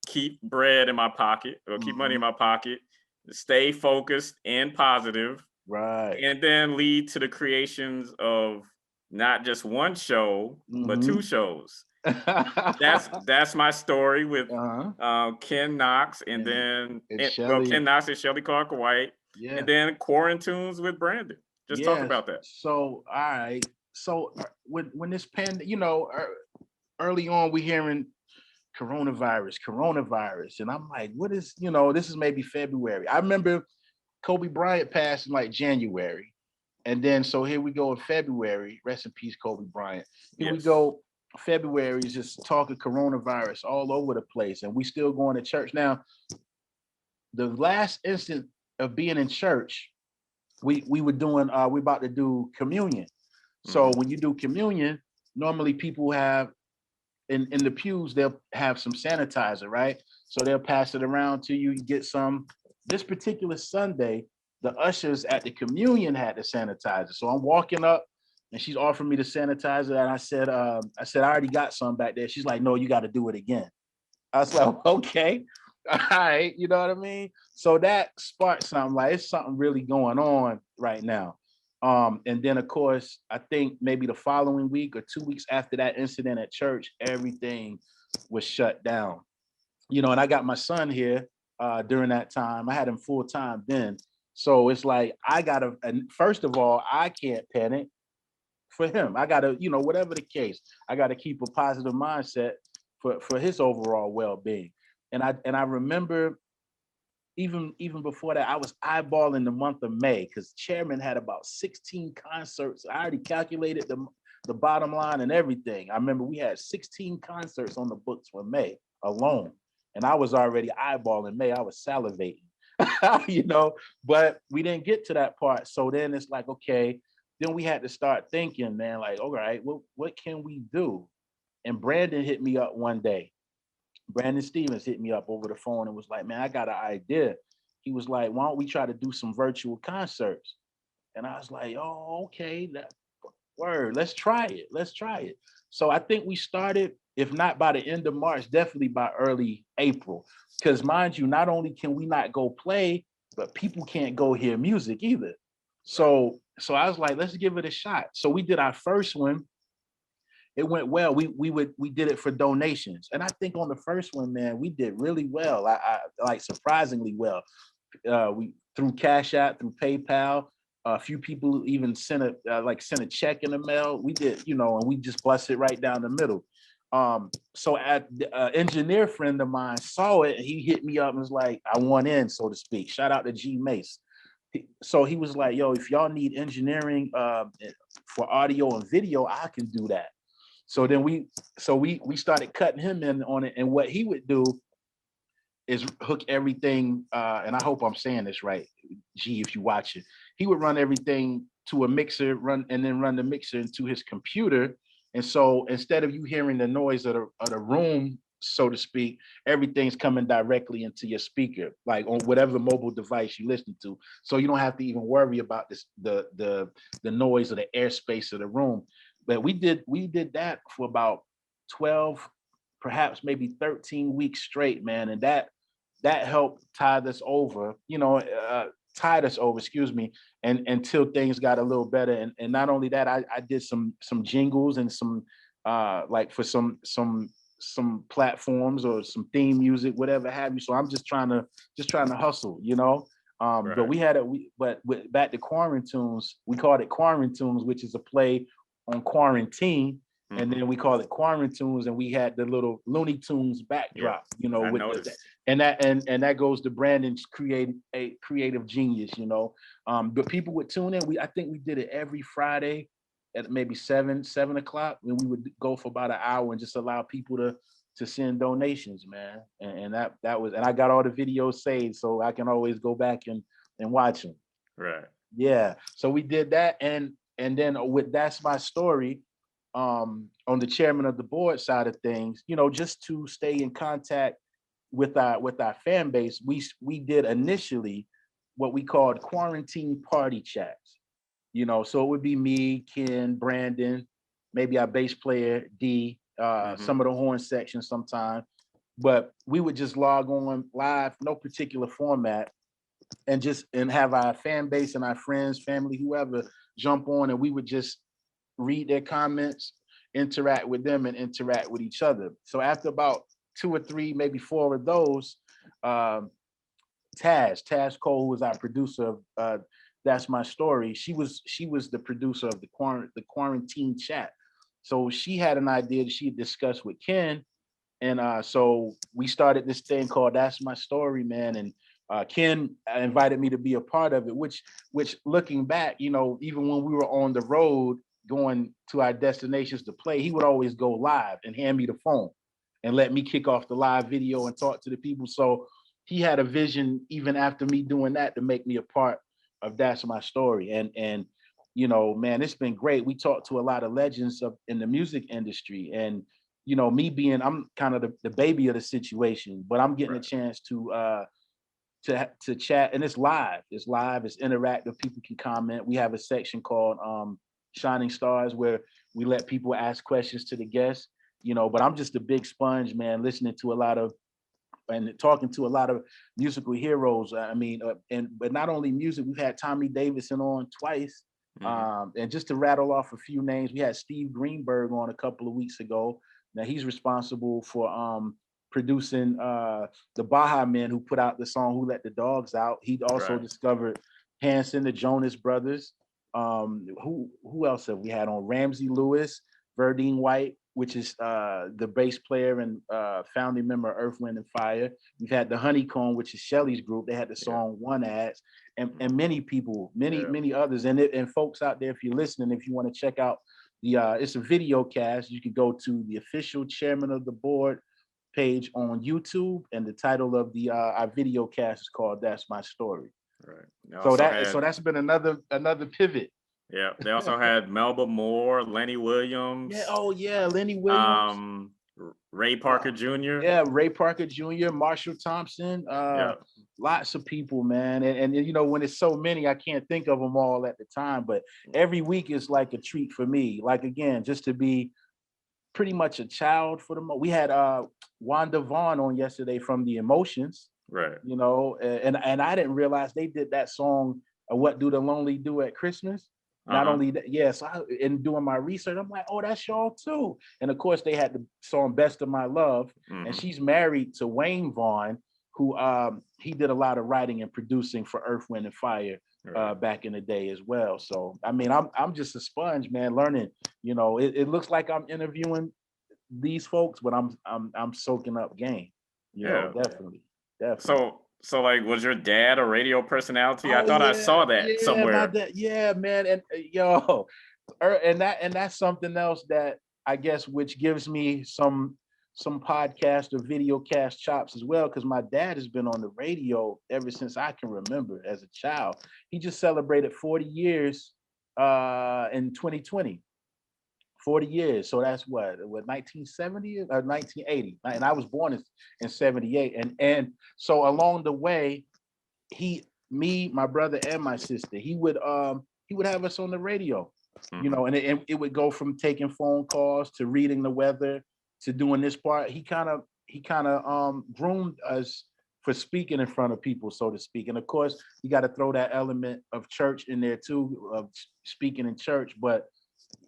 keep bread in my pocket or keep money in Hmm. my pocket, stay focused and positive, Right. and then lead to the creations of not just one show but Hmm. two shows? That's my story with Uh-huh. Ken Knox, and And then and Ken Shelly, Knox and Shelly Clark White, and yeah. then Quarantunes with Brandon. Just talk Yes. about that. So, all right. So when this early on we hearing coronavirus, and I'm like, what is, this is maybe February. I remember Kobe Bryant passed in like January. And then so here we go in February. Rest in peace, Kobe Bryant. Here we Yes. go. February is just talking coronavirus all over the place. And we still going to church. Now, the last instant of being in church, we were doing we about to do communion. So when you do communion, normally people have in the pews, they'll have some sanitizer, right? So they'll pass it around to you. You get some. This particular Sunday, the ushers at the communion had the sanitizer. So I'm walking up and she's offering me the sanitizer. And I said, I already got some back there. She's like, no, you got to do it again. I was like, okay, all right, you know what I mean? So that sparked something, like it's something really going on right now. And then of course, I think maybe the following week or 2 weeks after that incident at church, everything was shut down. You know, and I got my son here during that time. I had him full time then. So it's like I gotta, and first of all, I can't panic for him. I gotta, you know, whatever the case, I gotta keep a positive mindset for his overall well-being. And I remember even before that, I was eyeballing the month of May because Chairmen had about 16 concerts. I already calculated the bottom line and everything. I remember we had 16 concerts on the books for May alone. And I was already eyeballing May. I was salivating, you know, but we didn't get to that part. So then it's like, okay, then we had to start thinking, man, like, all right, well, what can we do? And Brandon hit me up one day. Brandon Stevens hit me up over the phone and was like, man, I got an idea. He was like, why don't we try to do some virtual concerts? And I was like, oh, okay, that word, let's try it. Let's try it. So I think we started, if not by the end of March, definitely by early April. Because mind you, not only can we not go play, but people can't go hear music either. So I was like, let's give it a shot. So we did our first one. It went well. We did it for donations, and I think on the first one, man, we did really well. I like surprisingly well. We through Cash App, through PayPal. A few people even sent a check in the mail. We did, you know, and we just busted right down the middle. So at engineer friend of mine saw it, and he hit me up and was like, I want in, so to speak. Shout out to G Mace. So he was like, yo, if y'all need engineering for audio and video, I can do that. So then we started cutting him in on it, and what he would do is hook everything. And I hope I'm saying this right, G, if you watch it, he would run everything to a mixer, run the mixer into his computer. And so instead of you hearing the noise of the room, so to speak, everything's coming directly into your speaker, like on whatever mobile device you listen to. So you don't have to even worry about this the noise or the airspace of the room. But we did that for about 12, perhaps maybe 13 weeks straight, man. And that helped tide us over, excuse me, and until things got a little better. And not only that, I did some jingles and some like for some platforms or some theme music, whatever have you. So I'm just trying to hustle, you know. Right. But back to Quarantunes, we called it Quarantunes, which is a play on quarantine. Mm-hmm. And then we call it Quarantunes, and we had the little Looney Tunes backdrop, you know, and that goes to Brandon's creative genius, you know. But people would tune in. I think we did it every Friday at maybe 7 o'clock, when we would go for about an hour and just allow people to send donations, man. And that was, and I got all the videos saved, so I can always go back and watch them. Right. Yeah. So we did that, and then with That's My Story, on the chairman of the board side of things, you know, just to stay in contact with our fan base, we did initially what we called quarantine party chats. You know, so it would be me, Ken, Brandon, maybe our bass player D, some of the horn section sometime, but we would just log on live, no particular format, and have our fan base and our friends, family, whoever jump on, and we would just read their comments, interact with them, and interact with each other. So after about 2 or 3, maybe 4 of those, Taz Cole, who was our producer of That's My Story, she was the producer of the quarantine chat. So she had an idea that she had discussed with Ken, and so we started this thing called That's My Story, man. And Ken invited me to be a part of it, which looking back, you know, even when we were on the road going to our destinations to play, he would always go live and hand me the phone and let me kick off the live video and talk to the people. So he had a vision even after me doing that to make me a part That's My Story. And you know, man, it's been great. We talked to a lot of legends in the music industry, and you know, I'm kind of the baby of the situation, but I'm getting a chance to chat, and it's live. It's interactive. People can comment. We have a section called Shining Stars where we let people ask questions to the guests, you know, but I'm just a big sponge, man, listening to a lot of and talking to a lot of musical heroes. I mean, but not only music, we've had Tommy Davidson on twice. And just to rattle off a few names, we had Steve Greenberg on a couple of weeks ago. Now he's responsible for producing the Baja Men, who put out the song "Who Let the Dogs Out." He also discovered Hanson, the Jonas Brothers. Who else have we had on? Ramsey Lewis, Verdine White, which is the bass player and founding member of Earth, Wind and Fire. We've had the Honeycomb, which is Shelly's group. They had the song One Ads, and many people, many others. And folks out there, if you're listening, if you want to check out it's a video cast, you can go to the official Chairman of the Board page on YouTube, and the title of our video cast is called "That's My Story." Right. So that's been another pivot. Yeah, they also had Melba Moore, Lenny Williams. Yeah, Lenny Williams. Ray Parker Jr. Yeah, Ray Parker Jr., Marshall Thompson. Lots of people, man. And you know, when it's so many, I can't think of them all at the time, but every week is like a treat for me. Like, again, just to be pretty much a child for the most. We had Wanda Vaughn on yesterday from The Emotions. Right. You know, and I didn't realize they did that song, What Do the Lonely Do at Christmas? Not only that, yes, in doing my research, I'm like, oh, that's y'all too. And of course, they had the song "Best of My Love," and she's married to Wayne Vaughn, who he did a lot of writing and producing for Earth, Wind and Fire back in the day as well. So, I mean, I'm just a sponge, man, learning. You know, it looks like I'm interviewing these folks, but I'm soaking up game. You know, definitely. So like, was your dad a radio personality? I thought I saw that somewhere. Man, and and that's something else that I guess which gives me some podcast or video cast chops as well, because my dad has been on the radio ever since I can remember as a child. He just celebrated 40 years in 2020. 40 years. So that's what 1970 or 1980. And I was born in 78. And so along the way, me, my brother, and my sister, he would have us on the radio, you know, and it would go from taking phone calls to reading the weather to doing this part. He kind of groomed us for speaking in front of people, so to speak. And of course, you got to throw that element of church in there too, of speaking in church, but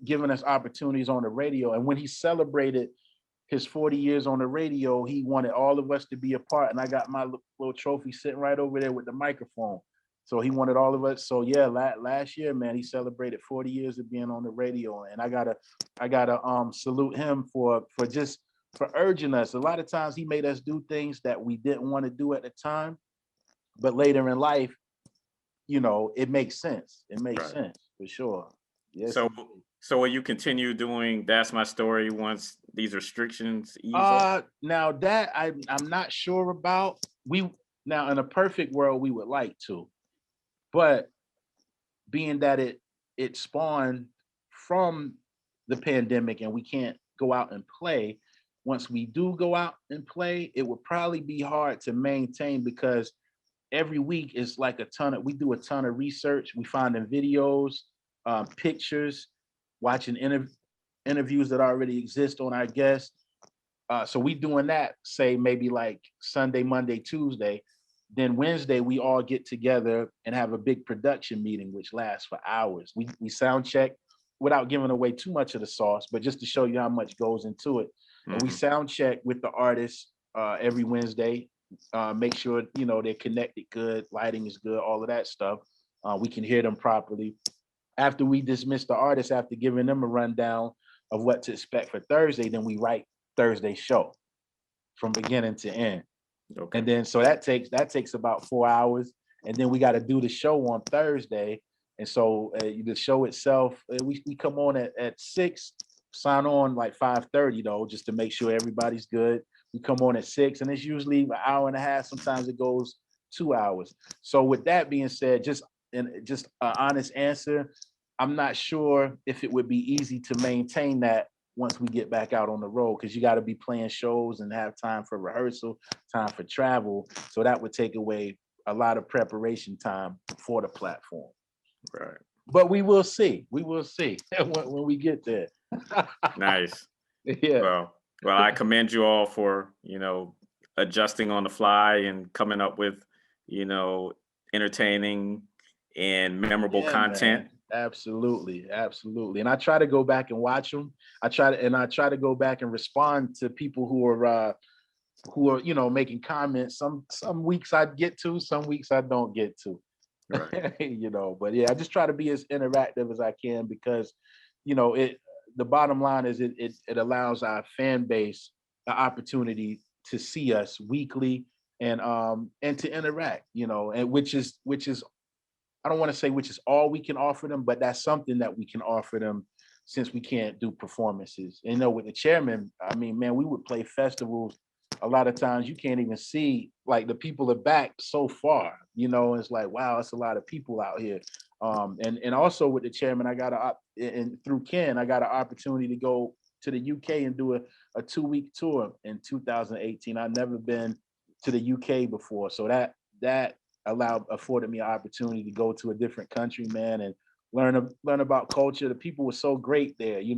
giving us opportunities on the radio. And when he celebrated his 40 years on the radio, he wanted all of us to be a part. And I got my little trophy sitting right over there with the microphone. So he wanted all of us. So yeah, last year, man, he celebrated 40 years of being on the radio. And I gotta salute him for urging us. A lot of times he made us do things that we didn't want to do at the time, but later in life, you know, it makes sense. It makes sense for sure. Yes. So will you continue doing That's My Story once these restrictions ease now that I'm not sure about. Now in a perfect world we would like to, but being that it spawned from the pandemic and we can't go out and play, once we do go out and play, it would probably be hard to maintain, because every week is like we do a ton of research. We finding videos, pictures, watching interviews that already exist on our guests. So we doing that, say maybe like Sunday, Monday, Tuesday. Then Wednesday, we all get together and have a big production meeting, which lasts for hours. We sound check without giving away too much of the sauce, but just to show you how much goes into it. And we sound check with the artists every Wednesday, make sure, you know, they're connected good, lighting is good, all of that stuff. We can hear them properly. After we dismiss the artists, after giving them a rundown of what to expect for Thursday, then we write Thursday's show from beginning to end. Okay. And then so that takes about 4 hours, and then we got to do the show on Thursday. And so the show itself, we come on at 6, sign on like 5:30 though, just to make sure everybody's good. We come on at 6, and it's usually an hour and a half. Sometimes it goes 2 hours. So with that being said, just just an honest answer, I'm not sure if it would be easy to maintain that once we get back out on the road, because you got to be playing shows and have time for rehearsal, time for travel. So that would take away a lot of preparation time for the platform. Right. But we will see. We will see when we get there. Nice. Yeah. Well, I commend you all for, adjusting on the fly and coming up with, entertaining and memorable content. Man. Absolutely. And I try to go back and watch them. I try to go back and respond to people who are making comments. Some weeks I get to, some weeks I don't get to. Right. But yeah, I just try to be as interactive as I can, because the bottom line is it allows our fan base the opportunity to see us weekly and to interact, and which is I don't want to say which is all we can offer them, but that's something that we can offer them, since we can't do performances. With the Chairmen, I mean, man, we would play festivals. A lot of times you can't even see, like, the people are back so far, it's like, wow, it's a lot of people out here. And also with the Chairmen, through Ken, I got an opportunity to go to the UK and do a 2-week tour in 2018. I've never been to the UK before. So that afforded me an opportunity to go to a different country, man, and learn about culture. The people were so great there. It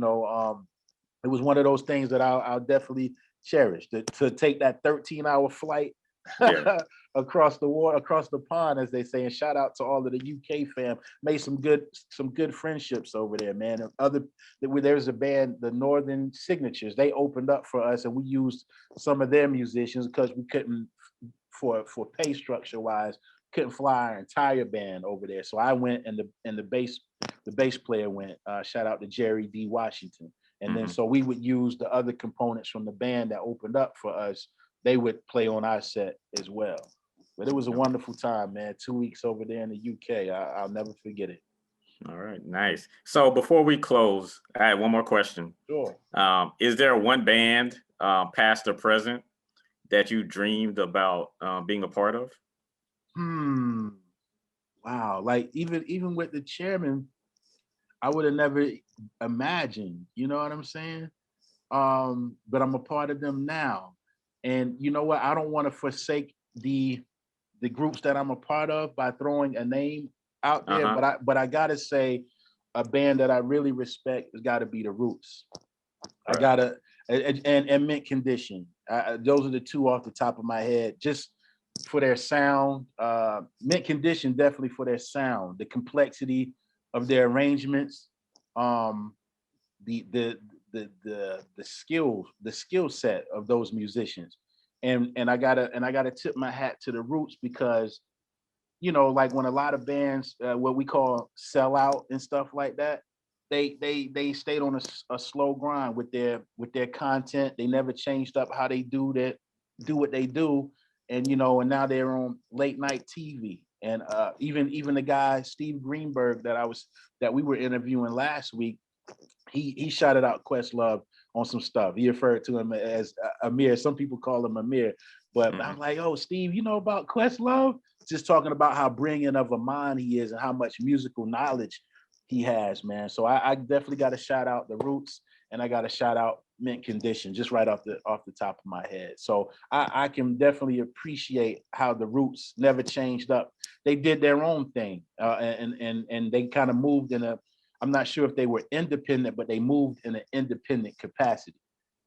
was one of those things that I'll definitely cherish, to take that 13-hour flight across the pond, as they say. And shout out to all of the UK fam. Made some good friendships over there, man. And there's a band, the Northern Signatures. They opened up for us, and we used some of their musicians because we couldn't, for pay structure wise, couldn't fly our entire band over there. So I went, and the bass player went. Shout out to Jerry D. Washington. And then so we would use the other components from the band that opened up for us. They would play on our set as well. But it was a wonderful time, man. 2 weeks over there in the UK. I'll never forget it. All right, nice. So before we close, I have one more question. Sure. Is there one band, past or present, that you dreamed about being a part of? Wow. Like even with the Chairmen, I would have never imagined, you know what I'm saying? But I'm a part of them now. And you know what? I don't want to forsake the groups that I'm a part of by throwing a name out there. But I gotta say, a band that I really respect has got to be the Roots. Right. I gotta and Mint Condition. Those are the two off the top of my head, just for their sound. Mint Condition definitely for their sound, the complexity of their arrangements, the skill set of those musicians, and I gotta tip my hat to the Roots, because like when a lot of bands, what we call sell out and stuff like that, they stayed on a slow grind with their content. They never changed up how they do what they do, and and now they're on late night TV. And even the guy Steve Greenberg that we were interviewing last week, he shouted out Questlove on some stuff. He referred to him as Amir. Some people call him Amir, but I'm like, oh, Steve, you know about Questlove? Just talking about how brilliant of a mind he is and how much musical knowledge he has, man. So I definitely got to shout out the Roots, and I got to shout out Mint Condition, just right off the top of my head. So I can definitely appreciate how the Roots never changed up. They did their own thing, and they kind of moved in a, I'm not sure if they were independent, but they moved in an independent capacity,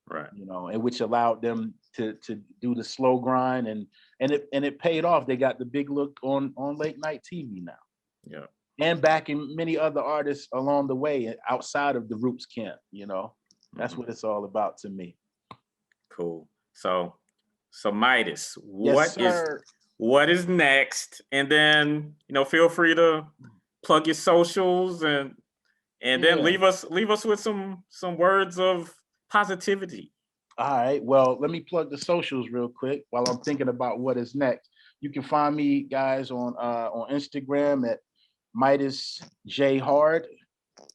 right? And which allowed them to do the slow grind, and it paid off. They got the big look on late night TV now. Yeah. And backing many other artists along the way outside of the Roots camp, That's what it's all about to me. Cool. So Midas, Yes, what is next? And then, feel free to plug your socials and then leave us with some words of positivity. All right. Well, let me plug the socials real quick while I'm thinking about what is next. You can find me, guys, on Instagram at Midas J Hard,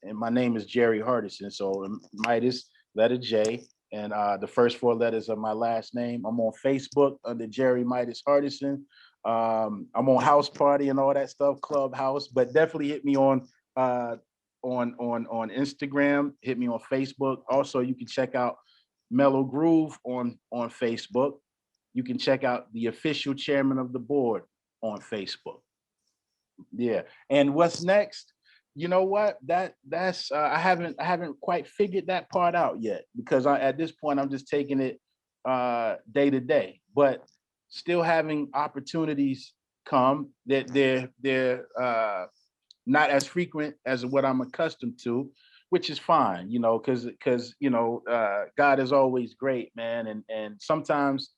and my name is Jerry Hardison. So Midas, letter J, and the first 4 letters of my last name. I'm on Facebook under Jerry Midas Hardison. I'm on House Party and all that stuff, Clubhouse, but definitely hit me on Instagram, hit me on Facebook. Also, you can check out Mellogroove on Facebook. You can check out the official chairman of the board on Facebook. Yeah. And what's next? You know what? That's I haven't quite figured that part out yet, because at this point I'm just taking it day to day, but still having opportunities come that they're not as frequent as what I'm accustomed to, which is fine, because God is always great, man, and sometimes,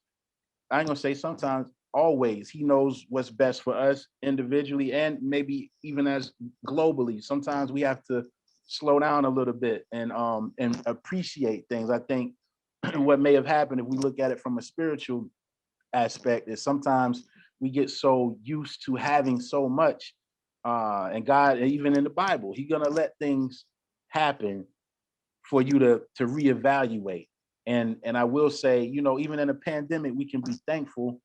I ain't gonna say sometimes, always, he knows what's best for us individually and maybe even as globally. Sometimes we have to slow down a little bit and appreciate things. I think what may have happened, if we look at it from a spiritual aspect, is sometimes we get so used to having so much, and God, even in the Bible, he's gonna let things happen for you to reevaluate. And I will say, even in a pandemic, we can be thankful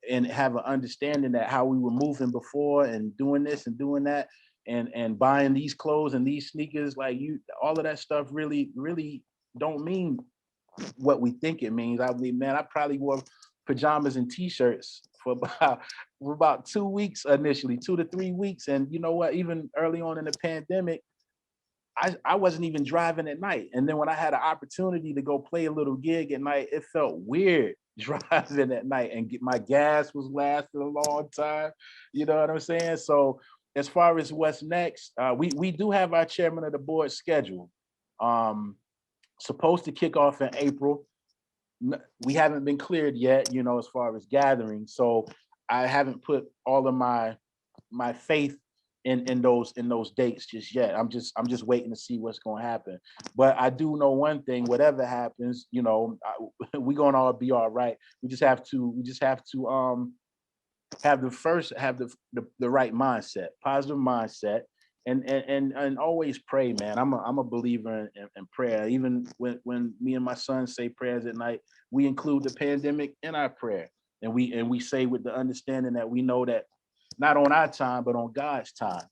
and have an understanding that how we were moving before and doing this and doing that and buying these clothes and these sneakers, like all of that stuff really don't mean what we think it means. I mean, man, I probably wore pajamas and t-shirts for about 2 weeks initially, 2 to 3 weeks. And you know what, even early on in the pandemic, I wasn't even driving at night. And then when I had an opportunity to go play a little gig at night, it felt weird driving at night, and my gas was lasting a long time. You know what I'm saying? So as far as what's next, we do have our chairman of the board scheduled. Supposed to kick off in April. We haven't been cleared yet, as far as gathering. So I haven't put all of my faith in those dates just yet. I'm just waiting to see what's going to happen. But I do know one thing: whatever happens, we're gonna all be all right. We just have to have the right mindset, positive mindset, and always pray, man. I'm a believer in prayer. Even when me and my son say prayers at night, we include the pandemic in our prayer, and we say with the understanding that we know that not on our time, but on God's time,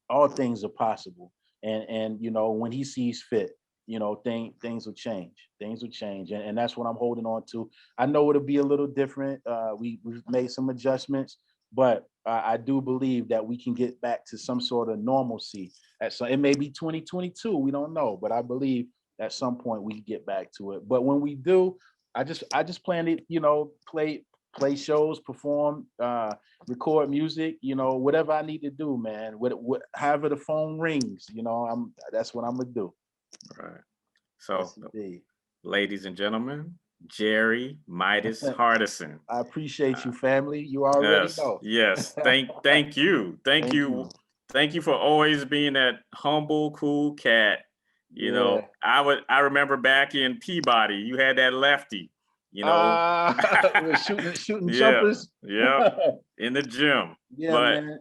all things are possible. And when he sees fit, things will change. Things will change. And that's what I'm holding on to. I know it'll be a little different. We've made some adjustments, but I do believe that we can get back to some sort of normalcy. It may be 2022, we don't know, but I believe at some point we can get back to it. But when we do, I just plan to, play shows, perform, record music, whatever I need to do, man. However the phone rings, that's what I'm gonna do. Right. So, yes, ladies and gentlemen, Jerry Midas Hardison. I appreciate you, family. You already know. Yes. Thank you. Thank you for always being that humble, cool cat. I remember back in Peabody, you had that lefty. Shooting jumpers. Yeah, in the gym. Yeah, man.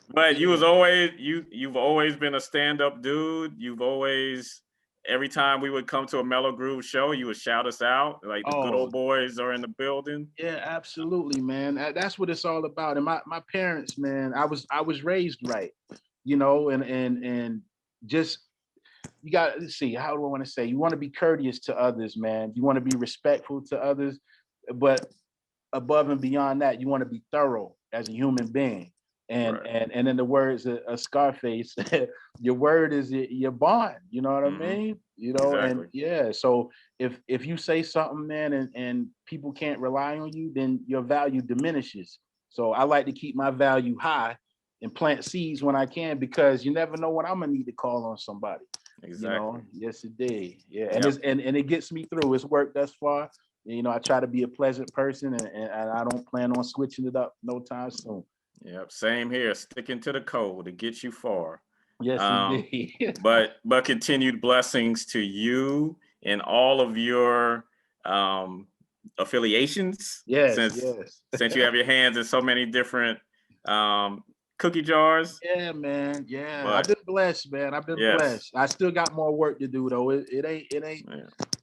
But you've always been a stand-up dude. You've always, every time we would come to a Mellogroove show, you would shout us out, like the good old boys are in the building. Yeah, absolutely, man. That's what it's all about. And my parents, man, I was raised right, and just, you got to see, how do I want to say? You want to be courteous to others, man. You want to be respectful to others, but above and beyond that, you want to be thorough as a human being. And right. and in the words of Scarface, your word is your bond. You know what I mean? Exactly. And yeah. So if you say something, man, and people can't rely on you, then your value diminishes. So I like to keep my value high and plant seeds when I can, because you never know when I'm gonna need to call on somebody. Exactly. Yes, it did. Yeah, and and it gets me through. It's worked thus far. I try to be a pleasant person, and I don't plan on switching it up no time soon. Yep, same here. Sticking to the code to get you far. Yes, indeed. but continued blessings to you and all of your affiliations. Yes, since you have your hands in so many different cookie jars. Yeah, man. Yeah, I've been blessed, man. I've been blessed. I still got more work to do, though. It ain't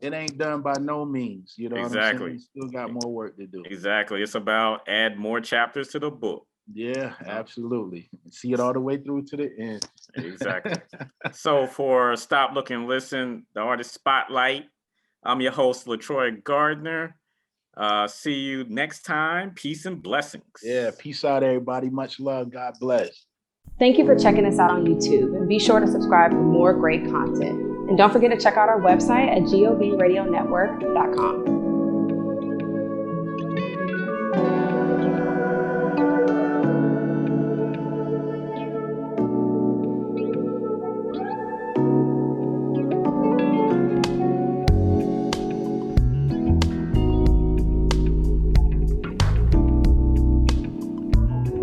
it ain't done by no means. You know what I'm saying? We still got more work to do. Exactly. It's about add more chapters to the book. Yeah, absolutely. See it all the way through to the end. Exactly. So for Stop, Look, and Listen, the Artist Spotlight, I'm your host, LaTroy Gardner. See you next time. Peace and blessings. Yeah, peace out, everybody. Much love. God bless. Thank you for checking us out on YouTube, and be sure to subscribe for more great content. And don't forget to check out our website at GOBRadionetwork.com.